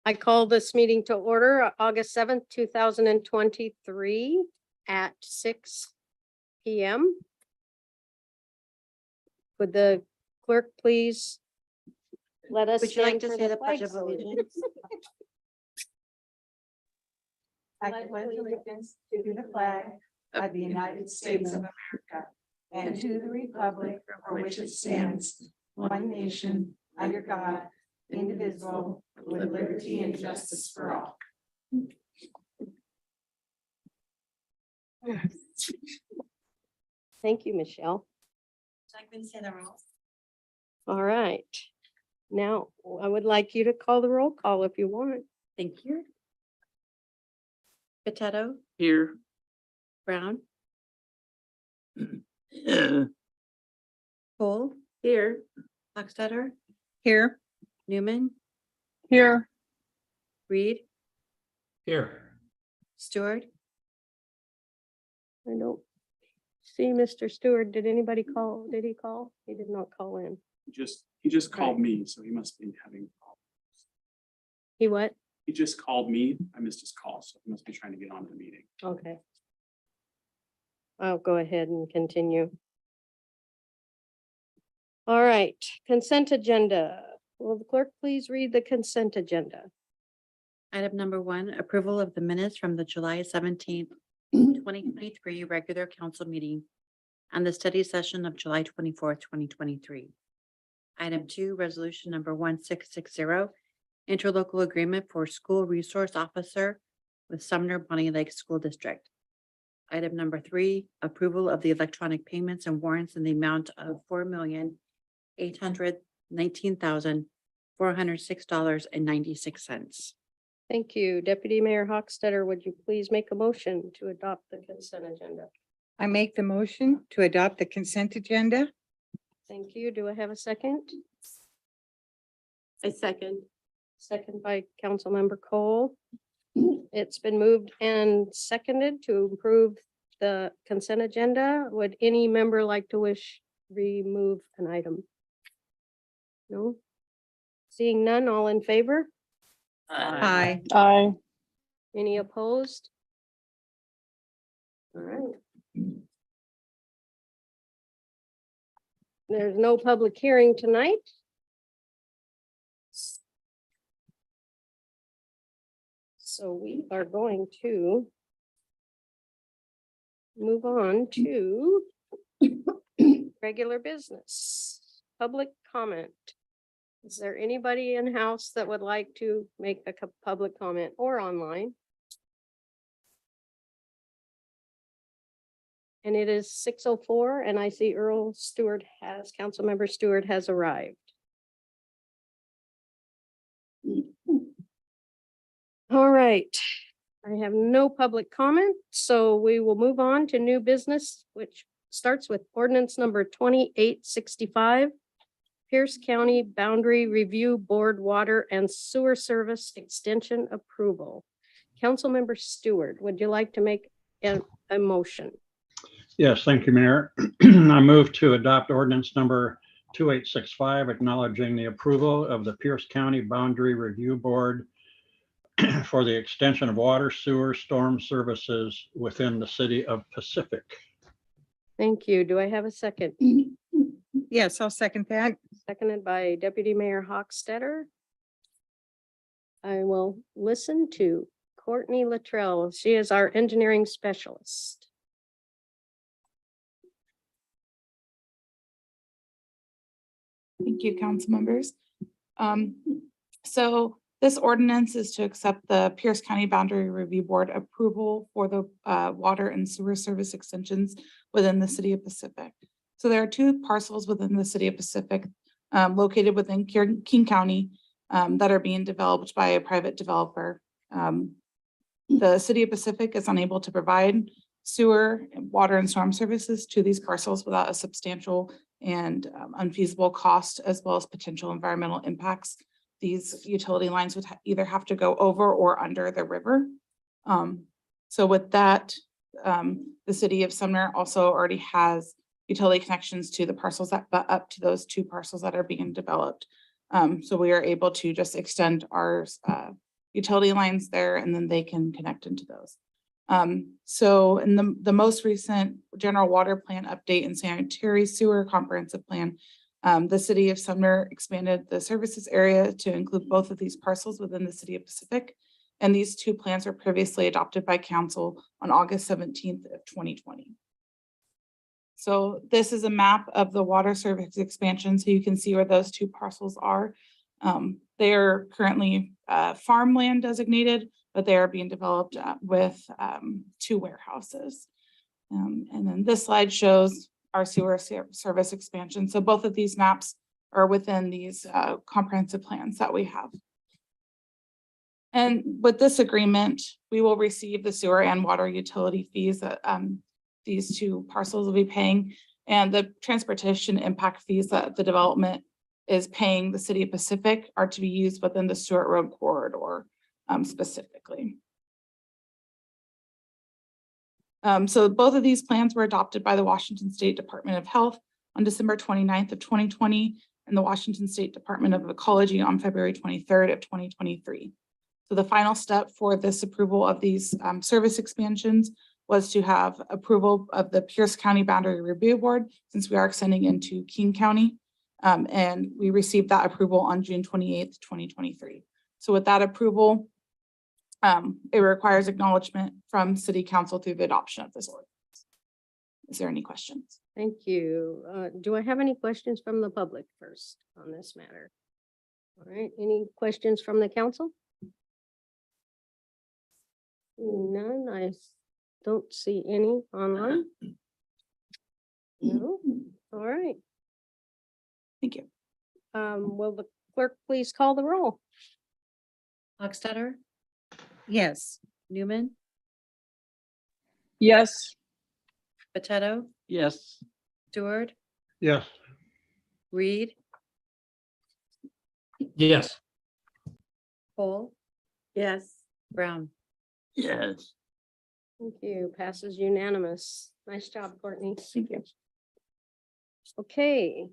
I call this meeting to order August 7th, 2023 at 6 p.m. Would the clerk please let us Would you like stand to for say the flag pledge of salute? allegiance? I pledge allegiance to the flag of the United States of America and to the republic for which it stands, one nation, under God, indivisible, with liberty and justice for all. Thank you, Michelle. So I can say the rules. All right. Now, I would like you to call the roll call if you want. Thank you. Potato, Here. Brown, Cole, Here. Hochstetter, Here. Newman, Here. Reed, Here. Stewart, I don't see Mr. Stewart. Did anybody call? Did he call? He did not call in. He just called me, so he must be having problems. He what? He just called me. I missed his call, so he must be trying to get on the meeting. Okay. I'll go ahead and continue. All right, consent agenda. Will the clerk please read the consent agenda? Item number 1, approval of the minutes from the July 17th, 2023 regular council meeting and the study session of July 24th, 2023. Item 2, resolution number 1660, interlocal agreement for school resource officer with Sumner Bonnie Lake School District. Item number 3, approval of the electronic payments and warrants in the amount of $4,819,406.96. Thank you. Deputy Mayor Hochstetter, would you please make a motion to adopt the consent agenda? I make the motion to adopt the consent agenda. Thank you. Do I have a second? A second. Second by Councilmember Cole. It's been moved and seconded to approve the consent agenda. Would any member like to remove an item? No? Seeing none, all in favor? Aye. Any opposed? All right. There's no public hearing tonight. So we are going to move on to regular business, public comment. Is there anybody in house that would like to make a public comment or online? And it is 6:04 and I see Councilmember Stewart has arrived. All right, I have no public comment, so we will move on to new business, which starts with ordinance number 2865. Pierce County Boundary Review Board Water and Sewer Service Extension Approval. Councilmember Stewart, would you like to make a motion? Yes, thank you, Mayor. I move to adopt ordinance number 2865, acknowledging the approval of the Pierce County Boundary Review Board for the extension of water, sewer, storm services within the city of Pacific. Thank you. Do I have a second? Yes, I'll second that. Seconded by Deputy Mayor Hochstetter. I will listen to Courtney Luttrell. She is our engineering specialist. Thank you, council members. So this ordinance is to accept the Pierce County Boundary Review Board approval for the water and sewer service extensions within the city of Pacific. So there are 2 parcels within the city of Pacific located within King County that are being developed by a private developer. The city of Pacific is unable to provide sewer, water, and storm services to these parcels without a substantial and unfeasible cost, as well as potential environmental impacts. These utility lines would either have to go over or under the river. So with that, the city of Sumner also already has utility connections to the parcels that butt up to those 2 parcels that are being developed. So we are able to just extend ours utility lines there, and then they can connect into those. So in the most recent general water plan update and sanitary sewer comprehensive plan, the city of Sumner expanded the services area to include both of these parcels within the city of Pacific. And these two plans were previously adopted by council on August 17th of 2020. So this is a map of the water service expansion, so you can see where those two parcels are. They are currently farmland designated, but they are being developed with two warehouses. And then this slide shows our sewer service expansion. So both of these maps are within these comprehensive plans that we have. And with this agreement, we will receive the sewer and water utility fees that these two parcels will be paying, and the transportation impact fees that the development is paying the city of Pacific are to be used within the Stewart Road corridor specifically. So both of these plans were adopted by the Washington State Department of Health on December 29th of 2020 and the Washington State Department of Ecology on February 23rd of 2023. So the final step for this approval of these service expansions was to have approval of the Pierce County Boundary Review Board, since we are extending into King County. And we received that approval on June 28th, 2023. So with that approval, it requires acknowledgement from City Council through the adoption of this ordinance. Is there any questions? Thank you. Do I have any questions from the public first on this matter? All right, any questions from the council? None, I don't see any online. No, all right. Thank you. Will the clerk please call the roll? Hochstetter, Yes. Newman, Yes. Potato, Yes. Stewart, Yes. Reed, Yes. Cole, Yes. Brown. Yes. Thank you. Passes unanimous. Nice job, Courtney. Thank you. Okay.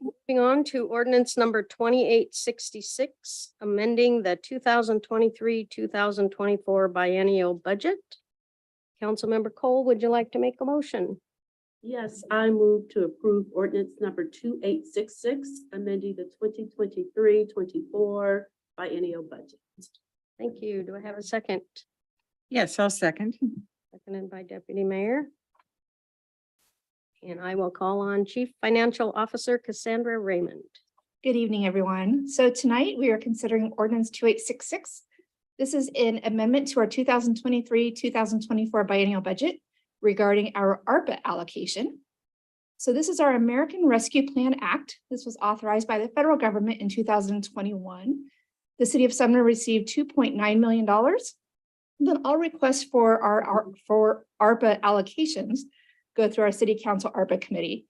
Moving on to ordinance number 2866, amending the 2023-2024 biennial budget. Councilmember Cole, would you like to make a motion? Yes, I move to approve ordinance number 2866, amending the 2023-24 biennial budget. Thank you. Do I have a second? Yes, I'll second. Seconded by Deputy Mayor. And I will call on Chief Financial Officer Cassandra Raymond. Good evening, everyone. So tonight we are considering ordinance 2866. This is an amendment to our 2023-2024 biennial budget regarding our ARPA allocation. So this is our American Rescue Plan Act. This was authorized by the federal government in 2021. The city of Sumner received $2.9 million. Then all requests for our ARPA allocations go through our city council ARPA committee.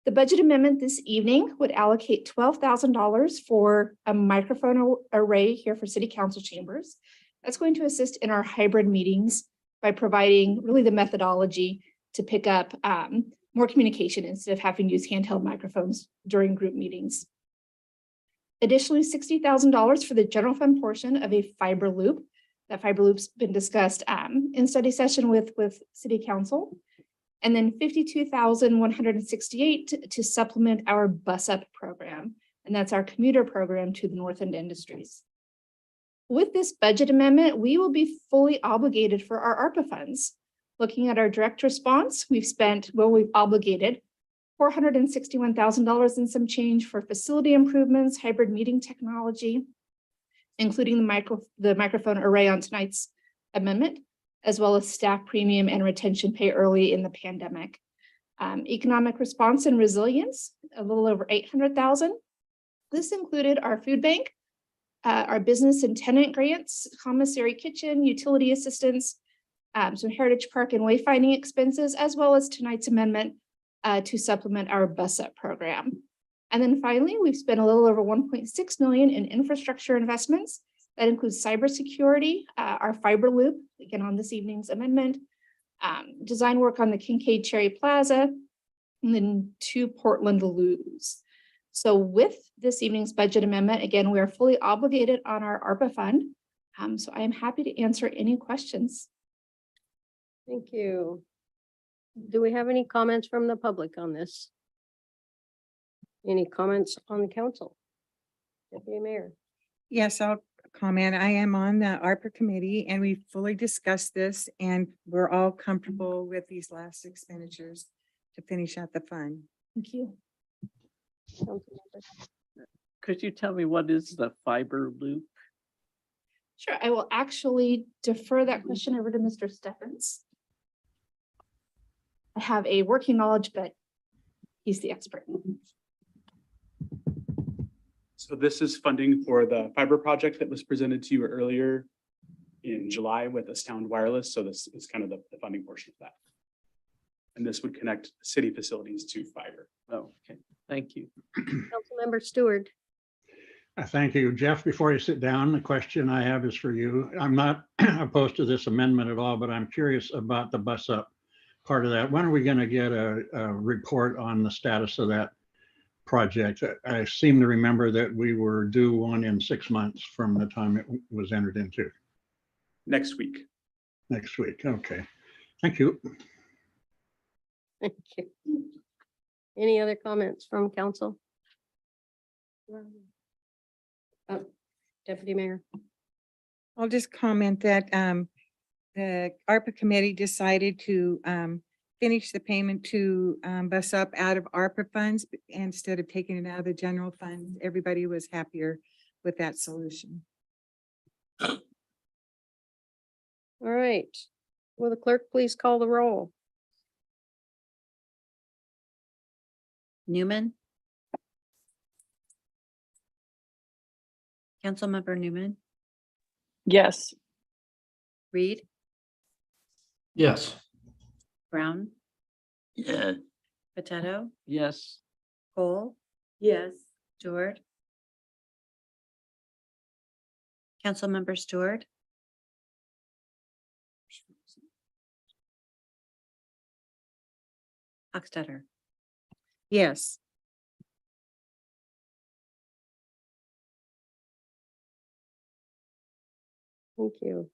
The budget amendment this evening would allocate $12,000 for a microphone array here for city council chambers. That's going to assist in our hybrid meetings by providing really the methodology to pick up more communication instead of having to use handheld microphones during group meetings. Additionally, $60,000 for the general fund portion of a fiber loop. That fiber loop's been discussed in study session with city council. And then $52,168 to supplement our bus up program. And that's our commuter program to the North End Industries. With this budget amendment, we will be fully obligated for our ARPA funds. Looking at our direct response, we've obligated $461,000 and some change for facility improvements, hybrid meeting technology, including the microphone array on tonight's amendment, as well as staff premium and retention pay early in the pandemic. Economic response and resilience, a little over $800,000. This included our food bank, our business and tenant grants, commissary kitchen, utility assistance, some Heritage Park and wayfinding expenses, as well as tonight's amendment to supplement our bus up program. And then finally, we've spent a little over $1.6 million in infrastructure investments. That includes cybersecurity, our fiber loop, again on this evening's amendment, design work on the Kincaid Cherry Plaza, and then 2 Portland loos. So with this evening's budget amendment, again, we are fully obligated on our ARPA fund. So I am happy to answer any questions. Thank you. Do we have any comments from the public on this? Any comments on the council? Deputy Mayor. Yes, I'll comment. I am on the ARPA committee and we fully discussed this and we're all comfortable with these last expenditures to finish out the fund. Thank you. Councilmember. Could you tell me what is the fiber loop? Sure, I will actually defer that question over to Mr. Steffens. I have a working knowledge, but he's the expert. So this is funding for the fiber project that was presented to you earlier in July with Astound Wireless. So this is kind of the funding portion of that. And this would connect city facilities to fiber. Oh, okay, thank you. Councilmember Stewart. Thank you, Jeff. Before you sit down, the question I have is for you. I'm not opposed to this amendment at all, but I'm curious about the bus up part of that. When are we going to get a report on the status of that project? I seem to remember that we were due one in 6 months from the time it was entered into. Next week. Next week. Okay. Thank you. Thank you. Any other comments from council? Deputy Mayor. I'll just comment that the ARPA committee decided to finish the payment to Bus Up out of ARPA funds instead of taking it out of the general fund. Everybody was happier with that solution. All right. Will the clerk please call the roll? Newman. Councilmember Newman, Yes. Reed, Yes. Brown, Yeah. Potato, Yes. Cole, Yes. Stewart. Councilmember Stewart, Hochstetter. Yes. Thank you.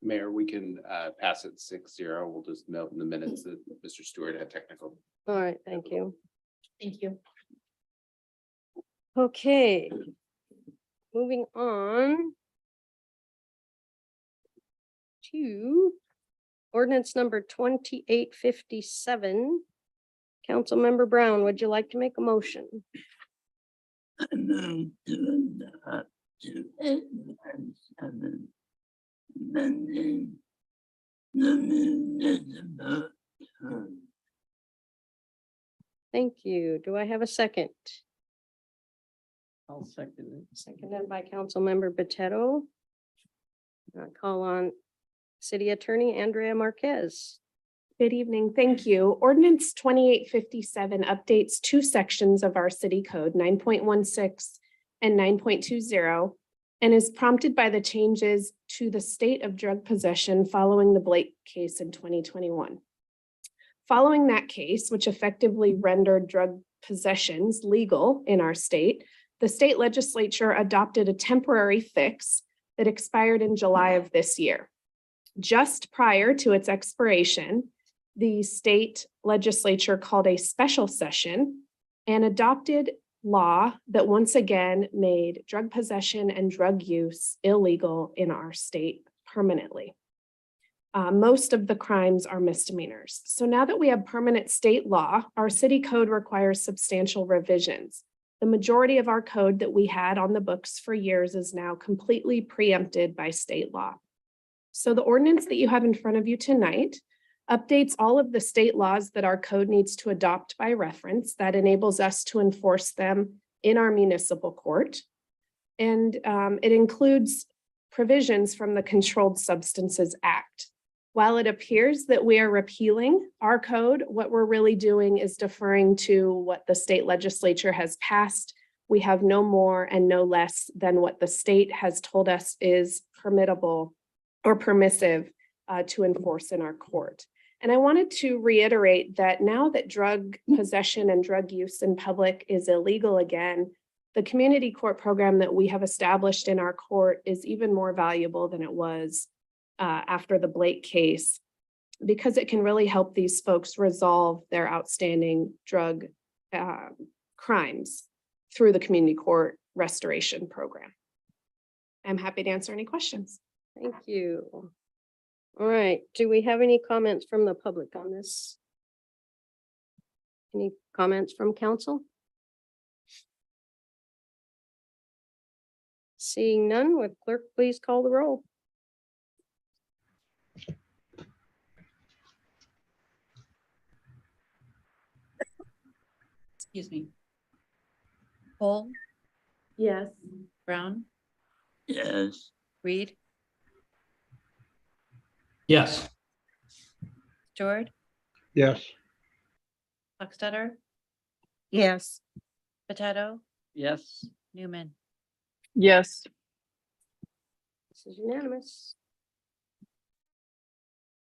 Mayor, we can pass it 6-0. We'll just note in the minutes that Mr. Stewart had technical. All right, thank you. Thank you. Okay. Moving on to ordinance number 2857. Councilmember Brown, would you like to make a motion? Thank you. Do I have a second? I'll second it. Seconded by Councilmember Potato. Call on City Attorney Andrea Marquez. Good evening. Thank you. Ordinance 2857 updates two sections of our city code, 9.16 and 9.20, and is prompted by the changes to the state of drug possession following the Blake case in 2021. Following that case, which effectively rendered drug possessions legal in our state, the state legislature adopted a temporary fix that expired in July of this year. Just prior to its expiration, the state legislature called a special session and adopted law that once again made drug possession and drug use illegal in our state permanently. Most of the crimes are misdemeanors. So now that we have permanent state law, our city code requires substantial revisions. The majority of our code that we had on the books for years is now completely preempted by state law. So the ordinance that you have in front of you tonight updates all of the state laws that our code needs to adopt by reference that enables us to enforce them in our municipal court. And it includes provisions from the Controlled Substances Act. While it appears that we are repealing our code, what we're really doing is deferring to what the state legislature has passed. We have no more and no less than what the state has told us is permissible or permissive to enforce in our court. And I wanted to reiterate that now that drug possession and drug use in public is illegal again, the community court program that we have established in our court is even more valuable than it was after the Blake case, because it can really help these folks resolve their outstanding drug crimes through the community court restoration program. I'm happy to answer any questions. Thank you. All right, do we have any comments from the public on this? Any comments from council? Seeing none, would clerk please call the roll? Excuse me. Cole, Yes. Brown, Yes. Reed, Yes. Stewart, Yes. Hochstetter, Yes. Potato, Yes. Newman. Yes. This is unanimous.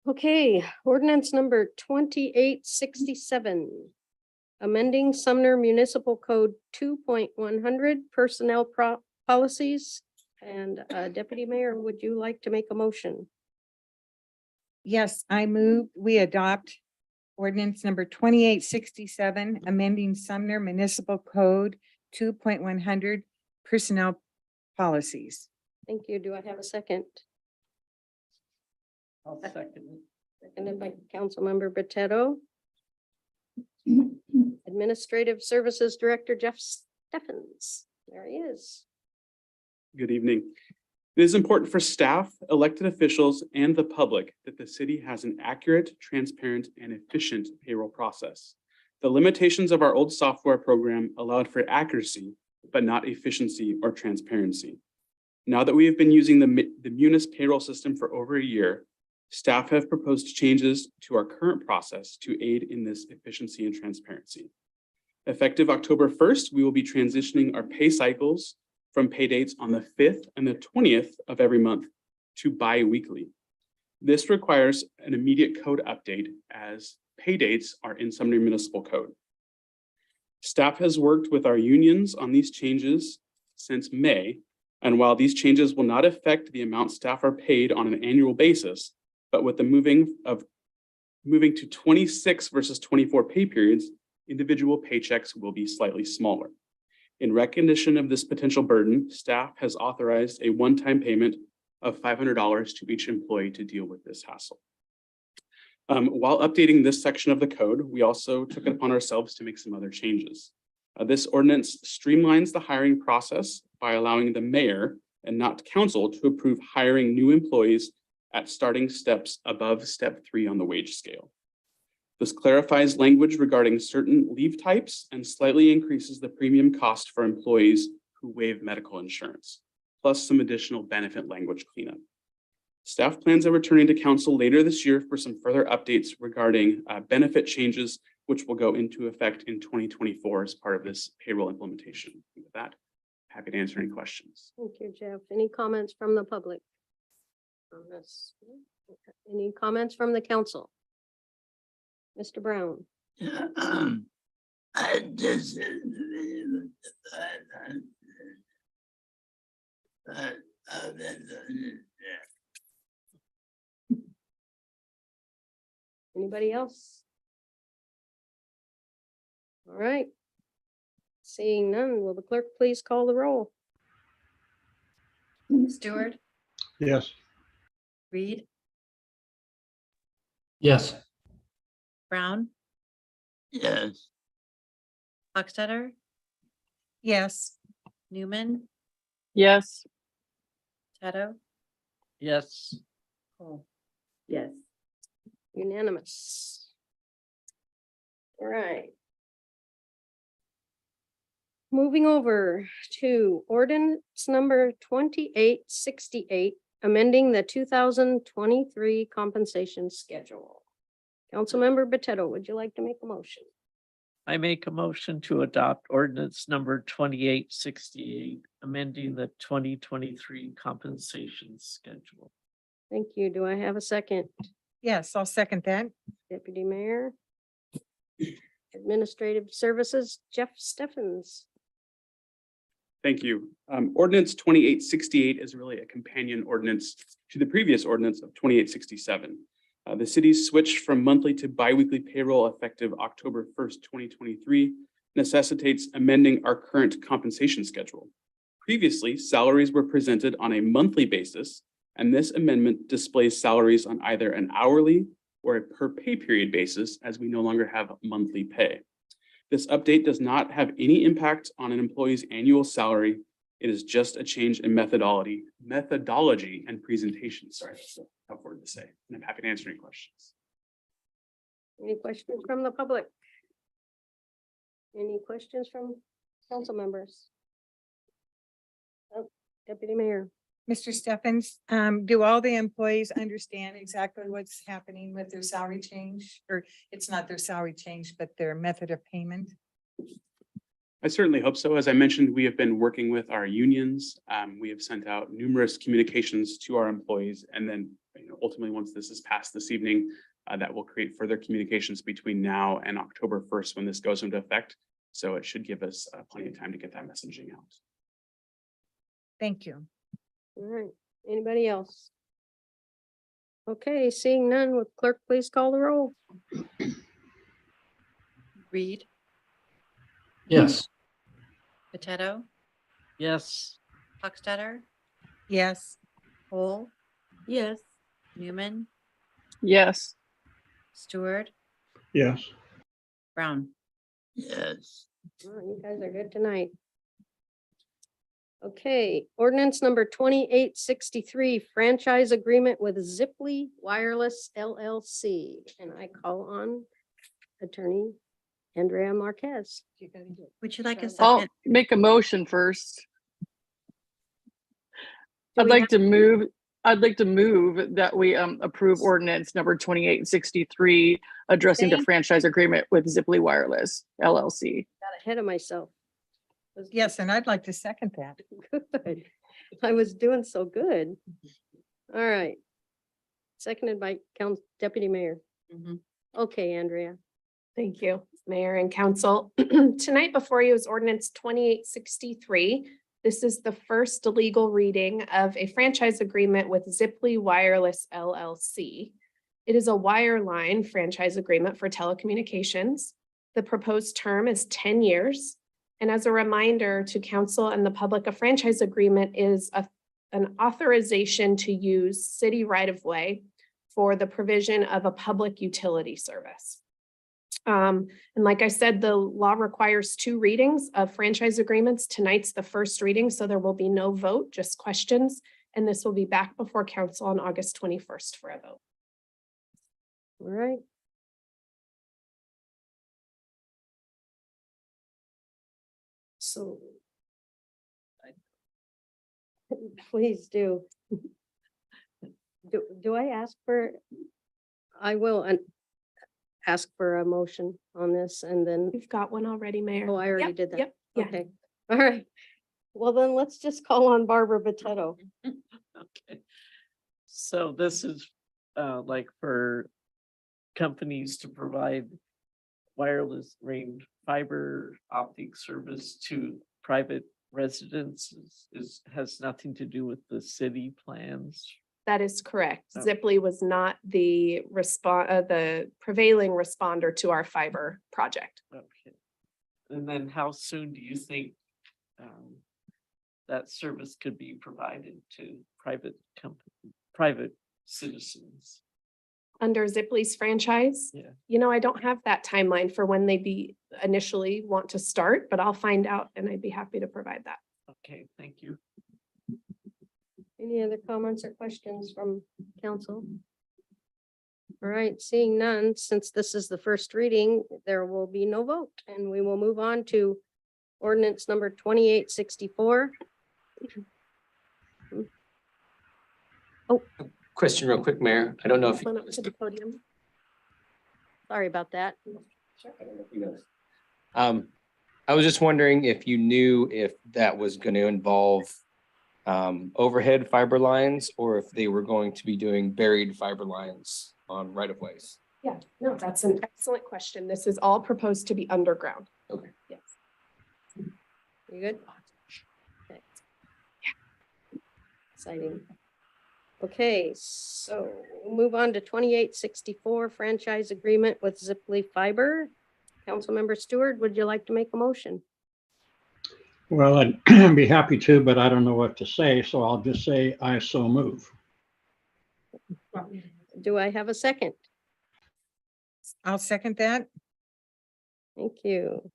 Okay, ordinance number 2867. Amending Sumner Municipal Code 2.100 Personnel Policies. And Deputy Mayor, would you like to make a motion? Yes, I move we adopt ordinance number 2867, amending Sumner Municipal Code 2.100 Personnel Policies. Thank you. Do I have a second? I'll second. Seconded by Councilmember Boteto. Administrative Services Director Jeff Steffens. There he is. Good evening. It is important for staff, elected officials, and the public that the city has an accurate, transparent, and efficient payroll process. The limitations of our old software program allowed for accuracy, but not efficiency or transparency. Now that we have been using the Munis payroll system for over a year, staff have proposed changes to our current process to aid in this efficiency and transparency. Effective October 1st, we will be transitioning our pay cycles from pay dates on the 5th and the 20th of every month to bi-weekly. This requires an immediate code update as pay dates are in Sumner Municipal Code. Staff has worked with our unions on these changes since May, and while these changes will not affect the amount staff are paid on an annual basis, but with the moving to 26 versus 24 pay periods, individual paychecks will be slightly smaller. In recognition of this potential burden, staff has authorized a one-time payment of $500 to each employee to deal with this hassle. While updating this section of the code, we also took it upon ourselves to make some other changes. This ordinance streamlines the hiring process by allowing the mayor and not council to approve hiring new employees at starting steps above step 3 on the wage scale. This clarifies language regarding certain leave types and slightly increases the premium cost for employees who waive medical insurance, plus some additional benefit language cleanup. Staff plans on returning to council later this year for some further updates regarding benefit changes, which will go into effect in 2024 as part of this payroll implementation. With that, happy to answer any questions. Thank you, Jeff. Any comments from the public on this? Any comments from the council? Mr. Brown. Anybody else? All right. Seeing none, will the clerk please call the roll? Stewart, Yes. Reed, Yes. Brown, Yes. Hochstetter, Yes. Newman, Yes. Potato, Yes. Cole. Yes. Unanimous. All right. Moving over to ordinance number 2868, amending the 2023 compensation schedule. Councilmember Boteto, would you like to make a motion? I make a motion to adopt ordinance number 2868, amending the 2023 compensation schedule. Thank you. Do I have a second? Yes, I'll second that. Deputy Mayor. Administrative Services, Jeff Steffens. Thank you. Ordinance 2868 is really a companion ordinance to the previous ordinance of 2867. The city's switch from monthly to biweekly payroll effective October 1st, 2023 necessitates amending our current compensation schedule. Previously, salaries were presented on a monthly basis, and this amendment displays salaries on either an hourly or a per pay period basis, as we no longer have monthly pay. This update does not have any impact on an employee's annual salary. It is just a change in methodology and presentation. Sorry, that's a tough word to say. And I'm happy to answer any questions. Any questions from the public? Any questions from council members? Oh, Deputy Mayor. Mr. Steffens, do all the employees understand exactly what's happening with their salary change? Or it's not their salary change, but their method of payment? I certainly hope so. As I mentioned, we have been working with our unions. We have sent out numerous communications to our employees. And then ultimately, once this is passed this evening, that will create further communications between now and October 1st when this goes into effect. So it should give us plenty of time to get that messaging out. Thank you. All right, anybody else? Okay, seeing none, would clerk please call the roll? Reed, Yes. Potato, Yes. Hochstetter, Yes. Cole, Yes. Newman, Yes. Stewart, Yes. Brown. Yes. Oh, you guys are good tonight. Okay, ordinance number 2863, franchise agreement with Ziply Wireless LLC. And I call on Attorney Andrea Marquez. Would you like a I'll second? make a motion first. Do I'd we like have- to move, that we approve ordinance number 2863, addressing the Thank- franchise agreement with Ziply Wireless LLC. Got ahead of myself. Yes, and I'd like to second that. Good. I was doing so good. All right. Seconded by Deputy Mayor. Mhm. Okay, Andrea. Thank you, Mayor and Council. Tonight before you is ordinance 2863. This is the first legal reading of a franchise agreement with Ziply Wireless LLC. It is a wireline franchise agreement for telecommunications. The proposed term is 10 years. And as a reminder to council and the public, a franchise agreement is an authorization to use city right-of-way for the provision of a public utility service. And like I said, the law requires 2 readings of franchise agreements. Tonight's the first reading, so there will be no vote, just questions. And this will be back before council on August 21st for a vote. All right. So. Please do. Do I ask for? I will ask for a motion on this and then, You've got one already, Mayor. oh, I already Yep, did that. Yep, yeah. Okay, all right. Well, then let's just call on Barbara Botetto. Okay. So this is like for companies to provide wireless range fiber optic service to private residences has nothing to do with the city plans. That is correct. Oh. Ziply was not the the prevailing responder to our fiber project. Okay. And then how soon do you think that service could be provided to private citizens? Under Ziply's franchise? Yeah. You know, I don't have that timeline for when they initially want to start, but I'll find out and I'd be happy to provide that. Okay, thank you. Any other comments or questions from council? All right, seeing none, since this is the first reading, there will be no vote and we will move on to ordinance number 2864. Question real quick, Mayor. I don't know if you Come up to the podium. Sorry about that. I was just wondering if you knew if that was going to involve overhead fiber lines or if they were going to be doing buried fiber lines on right of ways? Yeah, no, that's an excellent question. This is all proposed to be underground. Okay. Yes. You good? Okay. Exciting. Okay, so we'll move on to 2864 franchise agreement with Ziply Fiber. Councilmember Stewart, would you like to make a motion? Well, I'd be happy to, but I don't know what to say, so I'll just say I so move. Do I have a second? I'll second that. Thank you.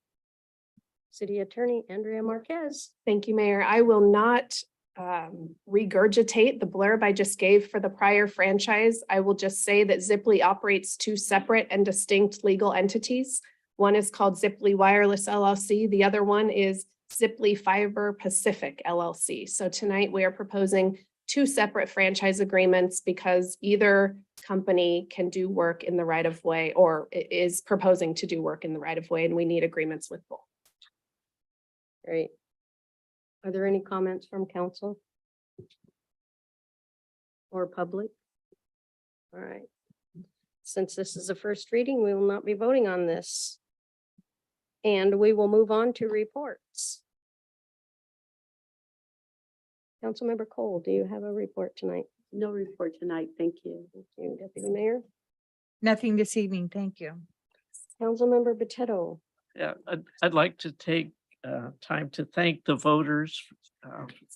City Attorney Andrea Marquez. Thank you, Mayor. I will not regurgitate the blurb I just gave for the prior franchise. I will just say that Ziply operates two separate and distinct legal entities. One is called Ziply Wireless LLC. The other one is Ziply Fiber Pacific LLC. So tonight we are proposing two separate franchise agreements because either company can do work in the right of way or is proposing to do work in the right of way, and we need agreements with both. Great. Are there any comments from council? Or public? All right. Since this is a first reading, we will not be voting on this. And we will move on to reports. Councilmember Cole, do you have a report tonight? No report tonight. Thank you. Thank you, Deputy Mayor. Nothing this evening. Thank you. Councilmember Botetto. Yeah, I'd like to take time to thank the voters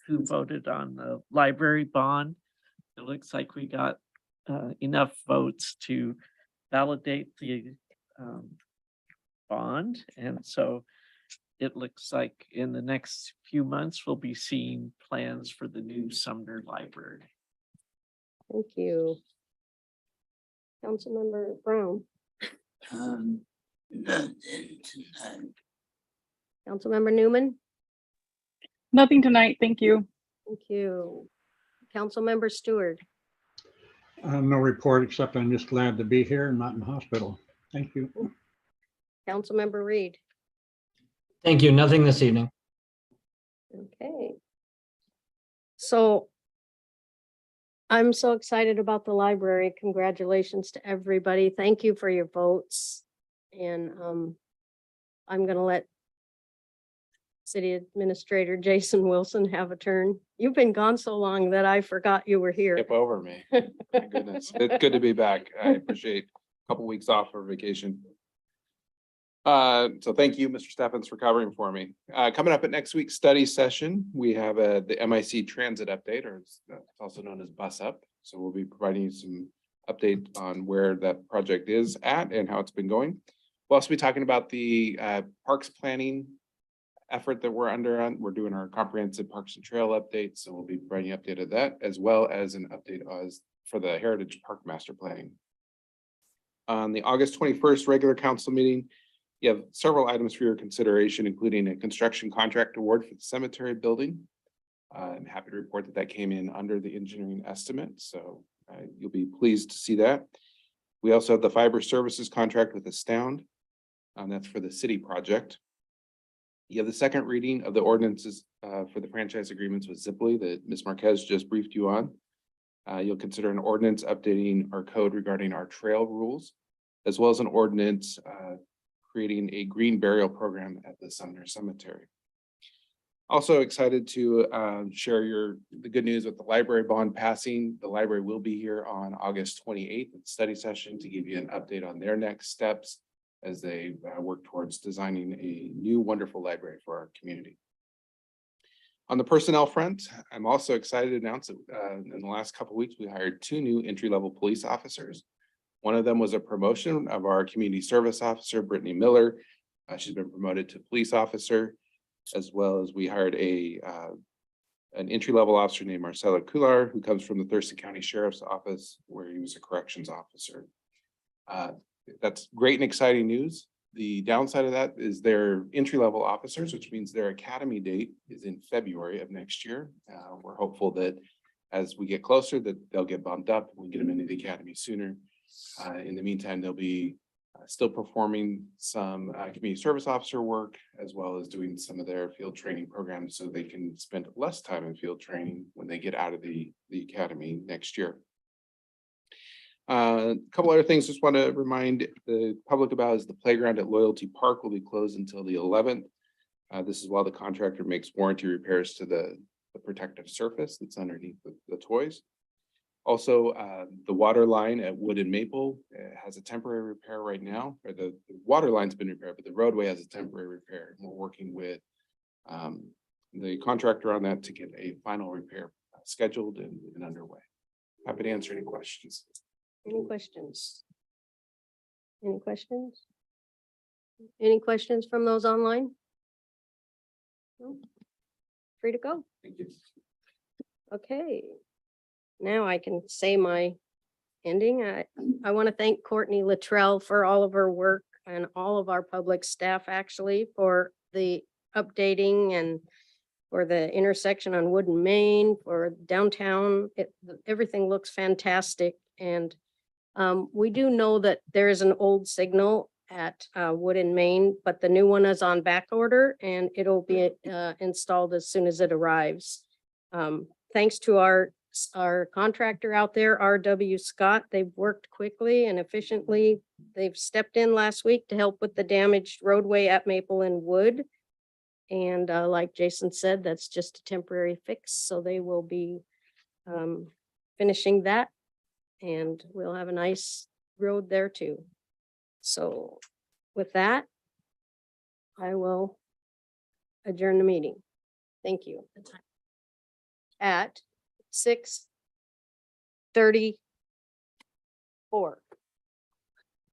who voted on the library bond. It looks like we got enough votes to validate the bond. And so it looks like in the next few months, we'll be seeing plans for the new Sumner Library. Thank you. Councilmember Brown. Nothing tonight. Councilmember Newman. Nothing tonight. Thank you. Thank you. Councilmember Stewart. No report, except I'm just glad to be here and not in the hospital. Thank you. Councilmember Reed. Thank you. Nothing this evening. Okay. So I'm so excited about the library. Congratulations to everybody. Thank you for your votes. And I'm gonna let City Administrator Jason Wilson have a turn. You've been gone so long that I forgot you were here. Skip over me. My goodness, it's good to be back. I appreciate a couple weeks off for vacation. So thank you, Mr. Steffens, for covering for me. Coming up at next week's study session, we have the MIC transit update, or it's also known as Bus Up. So we'll be providing you some update on where that project is at and how it's been going. We'll also be talking about the parks planning effort that we're on. We're doing our comprehensive parks and trail update. So we'll be providing you an update of that, as well as an update for the Heritage Park Master Planning. On the August 21st regular council meeting, you have several items for your consideration, including a construction contract award for the cemetery building. I'm happy to report that came in under the engineering estimate, so you'll be pleased to see that. We also have the fiber services contract with Astound, and that's for the city project. You have the second reading of the ordinances for the franchise agreements with Ziply that Ms. Marquez just briefed you on. You'll consider an ordinance updating our code regarding our trail rules, as well as an ordinance creating a green burial program at the Sumner Cemetery. Also excited to share the good news with the library bond passing. The library will be here on August 28th at the study session to give you an update on their next steps as they work towards designing a new wonderful library for our community. On the personnel front, I'm also excited to announce that in the last couple of weeks, we hired 2 new entry-level police officers. One of them was a promotion of our community service officer, Brittany Miller. She's been promoted to police officer, as well as we hired an entry-level officer named Marcelo Kular, who comes from the Thurston County Sheriff's Office, where he was a corrections officer. That's great and exciting news. The downside of that is they're entry-level officers, which means their academy date is in February of next year. We're hopeful that as we get closer, that they'll get bumped up and we get them into the academy sooner. In the meantime, they'll be still performing some community service officer work, as well as doing some of their field training programs so they can spend less time in field training when they get out of the academy next year. A couple other things just want to remind the public about is the playground at Loyalty Park will be closed until the 11th. This is while the contractor makes warranty repairs to the protective surface that's underneath the toys. Also, the water line at Wood and Maple has a temporary repair right now, or the water line's been repaired, but the roadway has a temporary repair. And we're working with the contractor on that to get a final repair scheduled and underway. Happy to answer any questions. Any questions? Any questions? Any questions from those online? No? Free to go. Thank you. Okay. Now I can say my ending. I want to thank Courtney Luttrell for all of her work and all of our public staff actually for the updating and for the intersection on Wood and Main, for downtown. Everything looks fantastic. And we do know that there is an old signal at Wood and Main, but the new one is on back order and it'll be installed as soon as it arrives. Thanks to our contractor out there, RW Scott. They've worked quickly and efficiently. They've stepped in last week to help with the damaged roadway at Maple and Wood. And like Jason said, that's just a temporary fix. So they will be finishing that. And we'll have a nice road there too. So with that, I will adjourn the meeting. Thank you. At 6:34.